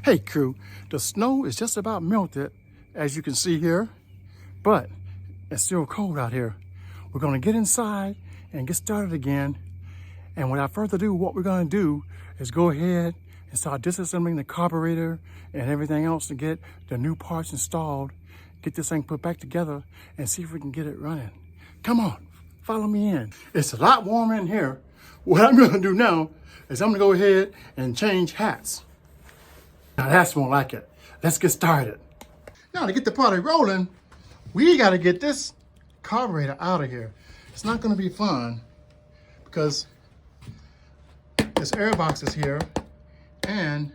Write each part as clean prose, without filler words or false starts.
Hey crew, the snow is just about melted, as you can see here, but it's still cold out here. We're gonna get inside and get started again. And without further ado, what we're gonna do is go ahead and start disassembling the carburetor and everything else to get the new parts installed, get this thing put back together and see if we can get it running. Come on, follow me in. It's a lot warmer in here. What I'm gonna do now is I'm gonna go ahead and change hats. Now that's more like it. Let's get started. Now to get the party rolling, we gotta get this carburetor out of here. It's not gonna be fun because this air box is here and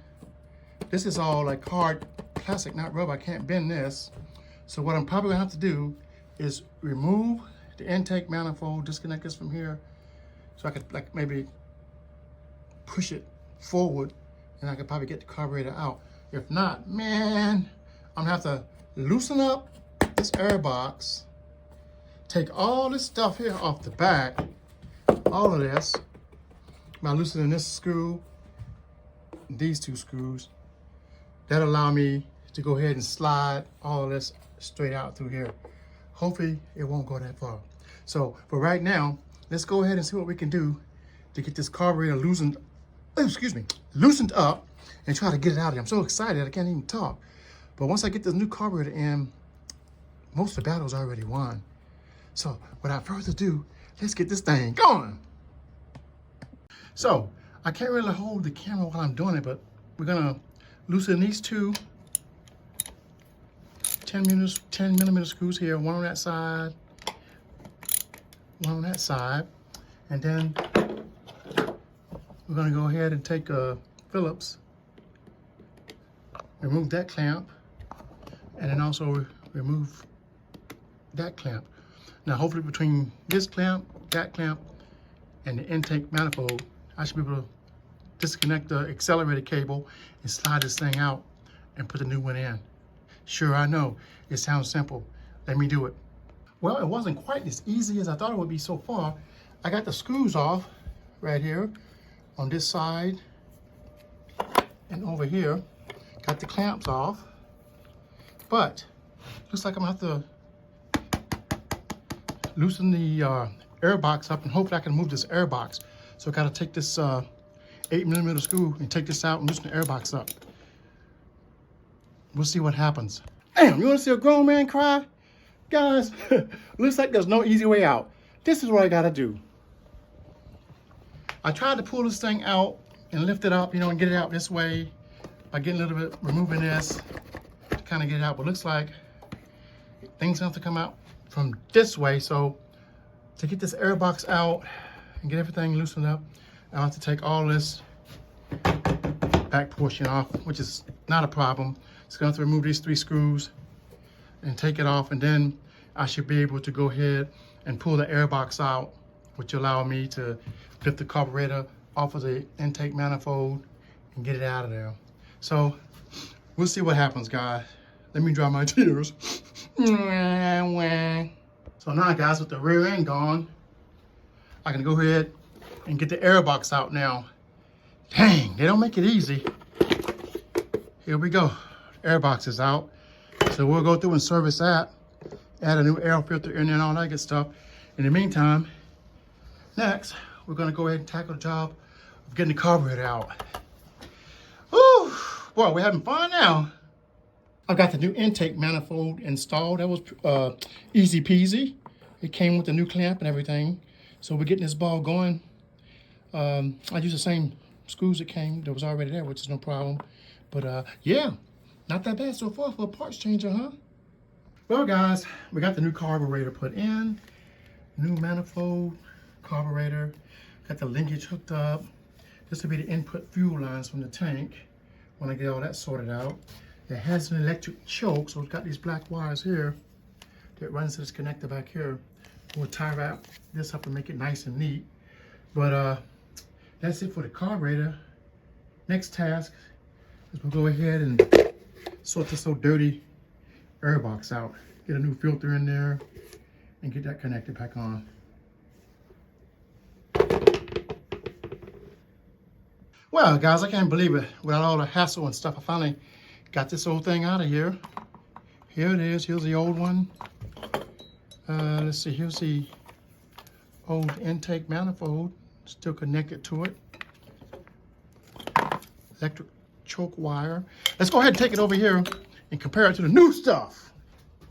this is all like hard plastic, not rubber. I can't bend this. So what I'm probably gonna have to do is remove the intake manifold, disconnect this from here so I could like maybe push it forward and I could probably get the carburetor out. If not, man, I'm gonna have to loosen up this air box, take all this stuff here off the back, all of this, by loosening this screw, these two screws. That'll allow me to go ahead and slide all of this straight out through here. Hopefully it won't go that far. So for right now, let's go ahead and see what we can do to get this carburetor loosened up and try to get it out of here. I'm so excited I can't even talk. But once I get this new carburetor in, most of the battle's already won. So without further ado, let's get this thing going. So I can't really hold the camera while I'm doing it, but we're gonna loosen these two 10 millimeter screws here, one on that side, one on that side, and then we're gonna go ahead and take a Phillips, remove that clamp, and then also remove that clamp. Now hopefully between this clamp, that clamp, and the intake manifold, I should be able to disconnect the accelerator cable and slide this thing out and put the new one in. Sure, I know, it sounds simple. Let me do it. Well, it wasn't quite as easy as I thought it would be so far. I got the screws off right here on this side and over here. Got the clamps off, but looks like I'm gonna have to loosen the air box up and hopefully I can move this air box. So I gotta take this 8 millimeter screw and take this out and loosen the air box up. We'll see what happens. Damn, you wanna see a grown man cry? Guys, looks like there's no easy way out. This is what I gotta do. I tried to pull this thing out and lift it up, and get it out this way by getting a little bit, removing this to kind of get it out. But looks like things have to come out from this way. So to get this air box out and get everything loosened up, I'll have to take all this back portion off, which is not a problem. Just gonna have to remove these 3 screws and take it off, and then I should be able to go ahead and pull the air box out, which allow me to lift the carburetor off of the intake manifold and get it out of there. So we'll see what happens, guys. Let me dry my tears. So now, guys, with the rear end gone, I can go ahead and get the air box out now. Dang, they don't make it easy. Here we go. Air box is out. So we'll go through and service that, add a new air filter in there and all that good stuff. In the meantime, next, we're gonna go ahead and tackle the job of getting the carburetor out. Whew, boy, we're having fun now. I've got the new intake manifold installed. That was easy peasy. It came with the new clamp and everything. So we're getting this ball going. I used the same screws that was already there, which is no problem. But yeah, not that bad so far for a parts changer, huh? Well, guys, we got the new carburetor put in, new manifold, carburetor, got the linkage hooked up. This will be the input fuel lines from the tank when I get all that sorted out. It has an electric choke, so it's got these black wires here that runs to this connector back here. We'll tie wrap this up and make it nice and neat. But that's it for the carburetor. Next task is we'll go ahead and sort this so dirty air box out. Get a new filter in there and get that connected back on. Well, guys, I can't believe it. Without all the hassle and stuff, I finally got this old thing out of here. Here it is. Here's the old one. Let's see. Here's the old intake manifold. Still connected to it. Electric choke wire. Let's go ahead and take it over here and compare it to the new stuff.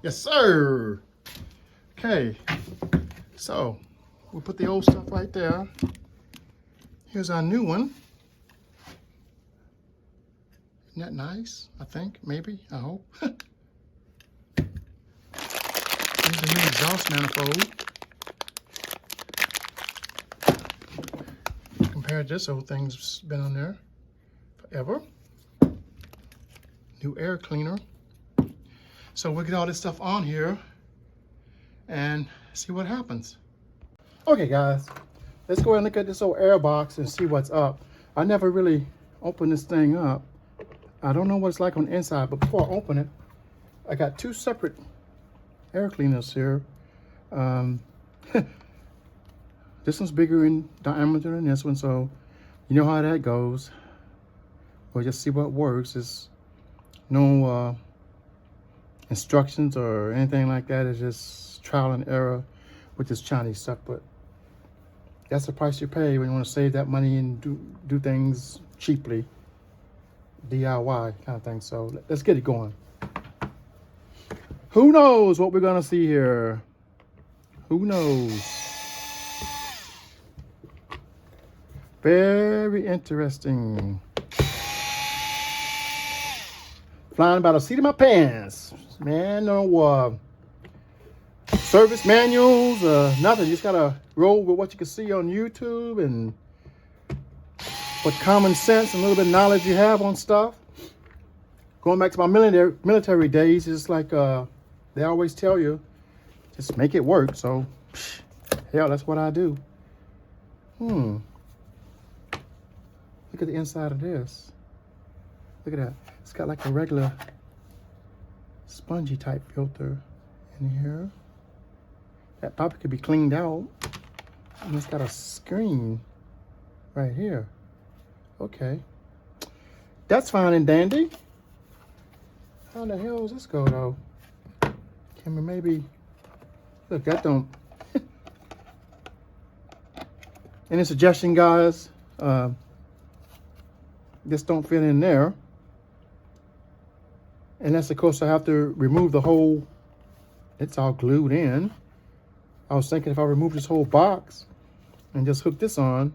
Yes, sir. Okay. So, we'll put the old stuff right there. Here's our new one. Isn't that nice? I think, maybe, I hope. Here's the new exhaust manifold. Compared to this old thing's been on there forever. New air cleaner. So we'll get all this stuff on here and see what happens. Okay, guys, let's go ahead and look at this old air box and see what's up. I never really opened this thing up. I don't know what it's like on the inside, but before I open it, I got two separate air cleaners here. This one's bigger in diameter than this one, so you know how that goes. We'll just see what works. There's no instructions or anything like that. It's just trial and error with this Chinese stuff, but that's the price you pay when you want to save that money and do things cheaply. DIY kind of thing. So let's get it going. Who knows what we're gonna see here? Who knows? Very interesting. Flying by the seat of my pants. Man, no service manuals, nothing. You just gotta roll with what you can see on YouTube and what common sense and a little bit of knowledge you have on stuff. Going back to my military days, it's like they always tell you, just make it work. So, hell, that's what I do. Look at the inside of this. Look at that. It's got like a regular spongy type filter in here. That probably could be cleaned out. And it's got a screen right here. Okay. That's fine and dandy. How the hell does this go though? Can we maybe, look, that don't. Any suggestion, guys? This don't fit in there. And that's, of course, I have to remove the whole, it's all glued in. I was thinking if I remove this whole box and just hook this on,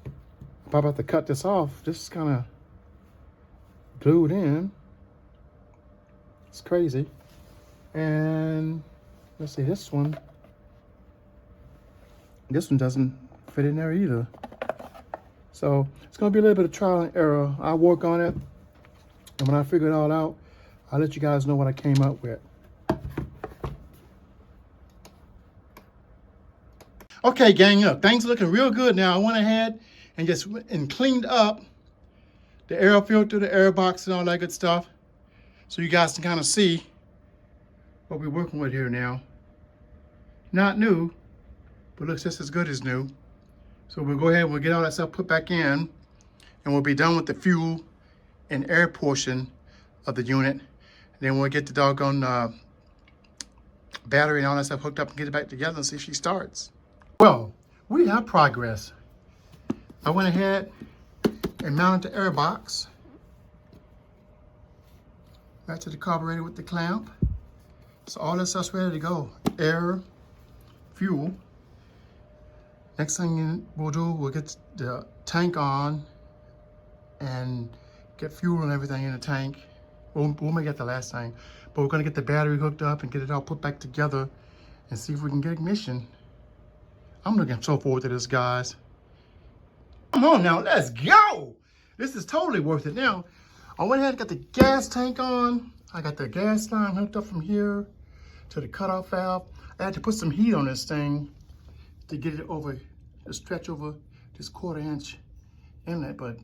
if I'm about to cut this off, this is kind of glued in. It's crazy. And let's see, this one doesn't fit in there either. So it's going to be a little bit of trial and error. I'll work on it. And when I figure it all out, I'll let you guys know what I came up with. Okay, gang, up. Things are looking real good now. I went ahead and cleaned up the air filter, the air box, and all that good stuff, so you guys can kind of see what we're working with here now. Not new, but looks just as good as new. So we'll go ahead and we'll get all that stuff put back in, and we'll be done with the fuel and air portion of the unit. And then we'll get the doggone battery and all that stuff hooked up and get it back together and see if she starts. Well, we have progress. I went ahead and mounted the air box right to the carburetor with the clamp. So all that stuff's ready to go. Air, fuel. Next thing we'll do, we'll get the tank on and get fuel and everything in the tank. We'll make that the last thing. But we're gonna get the battery hooked up and get it all put back together and see if we can get ignition. I'm looking so forward to this, guys. Come on now, let's go. This is totally worth it. Now, I went ahead and got the gas tank on. I got the gas line hooked up from here to the cutoff valve. I had to put some heat on this thing to get it over, to stretch over this 1/4 inch inlet, but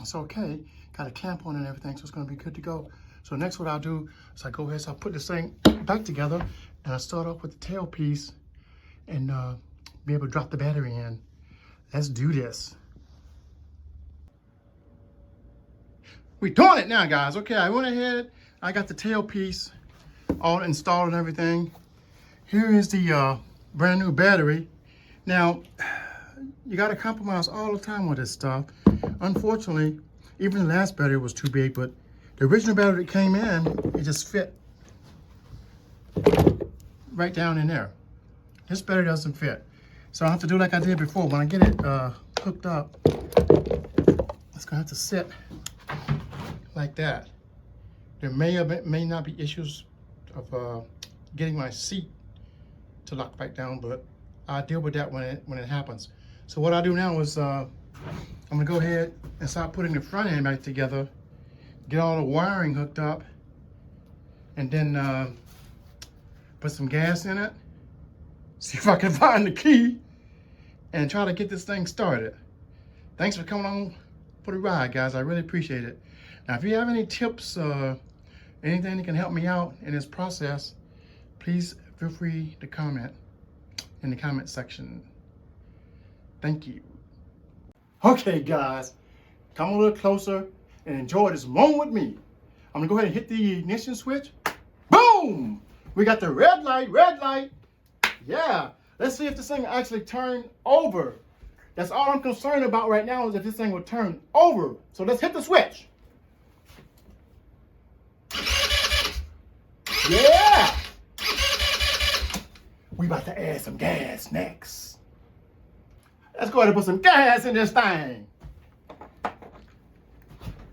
it's okay. Got a clamp on it and everything, so it's gonna be good to go. So next what I'll do is I go ahead, so I put this thing back together and I start off with the tail piece and be able to drop the battery in. Let's do this. We're doing it now, guys. Okay, I went ahead. I got the tailpiece all installed and everything. Here is the brand new battery. Now, you got to compromise all the time with this stuff. Unfortunately, even the last battery was too big, but the original battery that came in, it just fit right down in there. This battery doesn't fit. So I have to do like I did before. When I get it hooked up, it's gonna have to sit like that. There may or may not be issues of getting my seat to lock back down, but I'll deal with that when it happens. So what I do now is I'm gonna go ahead and start putting the front end back together, get all the wiring hooked up, and then put some gas in it, see if I can find the key, and try to get this thing started. Thanks for coming on for the ride, guys. I really appreciate it. Now, if you have any tips, anything that can help me out in this process, please feel free to comment in the comment section. Thank you. Okay, guys, come a little closer and enjoy this moment with me. I'm gonna go ahead and hit the ignition switch. Boom! We got the red light, red light. Yeah, let's see if this thing actually turn over. That's all I'm concerned about right now, is if this thing will turn over. So let's hit the switch. Yeah! We about to add some gas next. Let's go ahead and put some gas in this thing.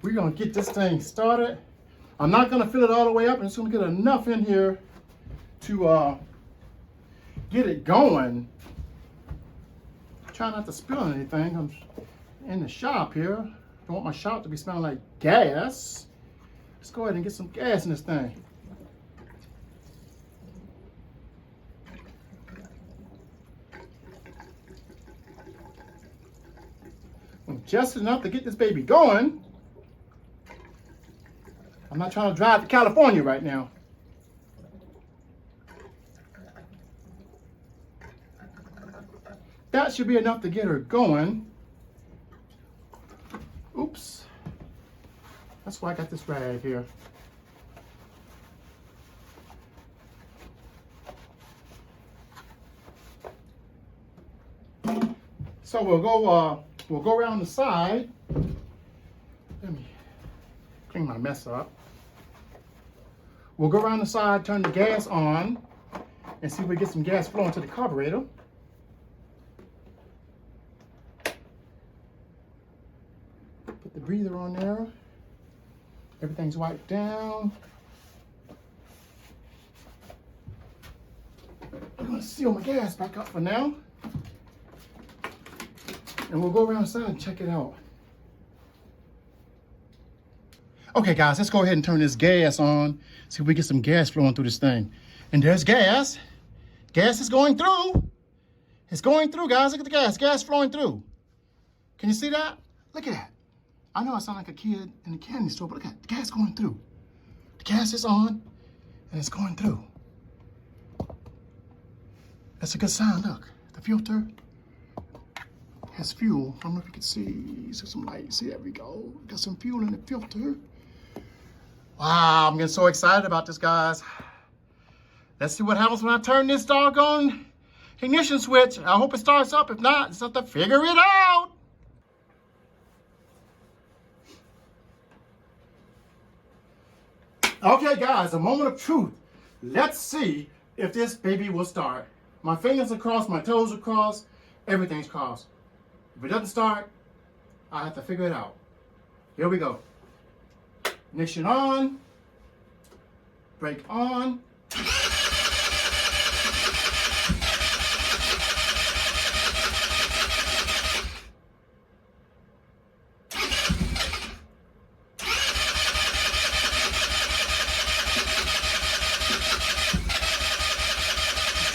We're gonna get this thing started. I'm not gonna fill it all the way up. I'm just gonna get enough in here to get it going. Try not to spill anything. I'm in the shop here. Don't want my shop to be smelling like gas. Let's go ahead and get some gas in this thing. Just enough to get this baby going. I'm not trying to drive to California right now. That should be enough to get her going. Oops. That's why I got this rag here. So we'll go around the side. Let me clean my mess up. We'll go around the side, turn the gas on, and see if we get some gas flowing to the carburetor. Put the breather on there. Everything's wiped down. I'm gonna seal my gas back up for now. And we'll go around the side and check it out. Okay, guys, let's go ahead and turn this gas on. See if we get some gas flowing through this thing. And there's gas. Gas is going through. It's going through, guys. Look at the gas. Gas flowing through. Can you see that? Look at that. I know I sound like a kid in the candy store, but look at the gas going through. The gas is on, and it's going through. That's a good sign. Look, the filter has fuel. I don't know if you can see. So some light. See, there we go. Got some fuel in the filter. Wow, I'm getting so excited about this, guys. Let's see what happens when I turn this doggone ignition switch. I hope it starts up. If not, just have to figure it out. Okay, guys, a moment of truth. Let's see if this baby will start. My fingers are crossed, my toes are crossed, everything's crossed. If it doesn't start, I have to figure it out. Here we go. Ignition on. Brake on.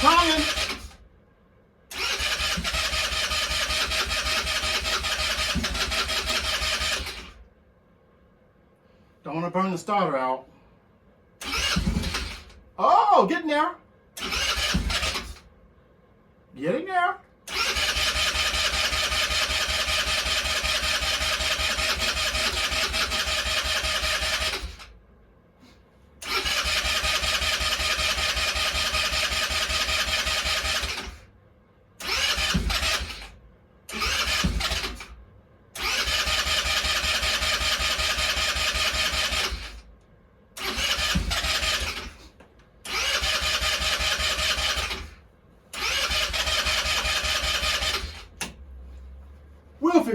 Trying. Don't want to burn the starter out. Oh, getting there. Getting there.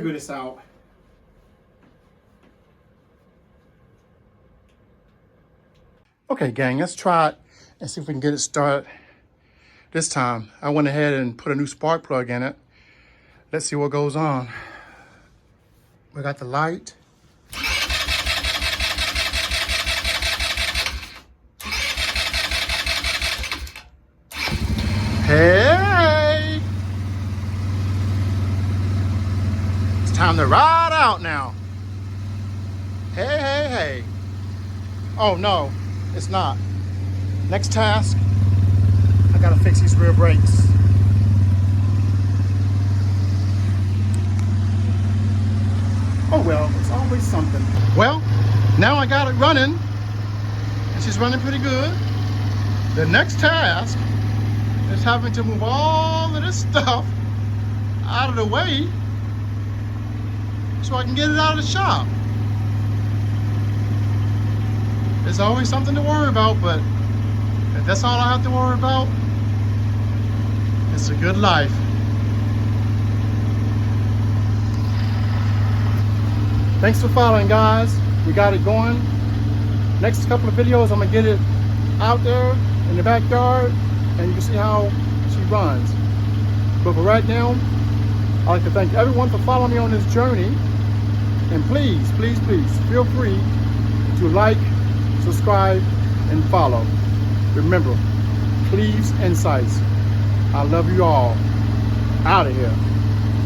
figure this out. Okay, gang, let's try it and see if we can get it started. This time, I went ahead and put a new spark plug in it. Let's see what goes on. We got the light. Hey! It's time to ride out now. Hey, hey, hey. Oh no, it's not. Next task, I gotta fix these rear brakes. Oh well, it's always something. Well, now I got it running, and she's running pretty good. The next task is having to move all of this stuff out of the way so I can get it out of the shop. There's always something to worry about, but if that's all I have to worry about, it's a good life. Thanks for following, guys. We got it going. Next couple of videos, I'm gonna get it out there in the backyard, and you can see how she runs. But for right now, I'd like to thank everyone for following me on this journey. And please, please, please, feel free to like, subscribe, and follow. Remember, Cleve's Insights. I love you all. Out of here.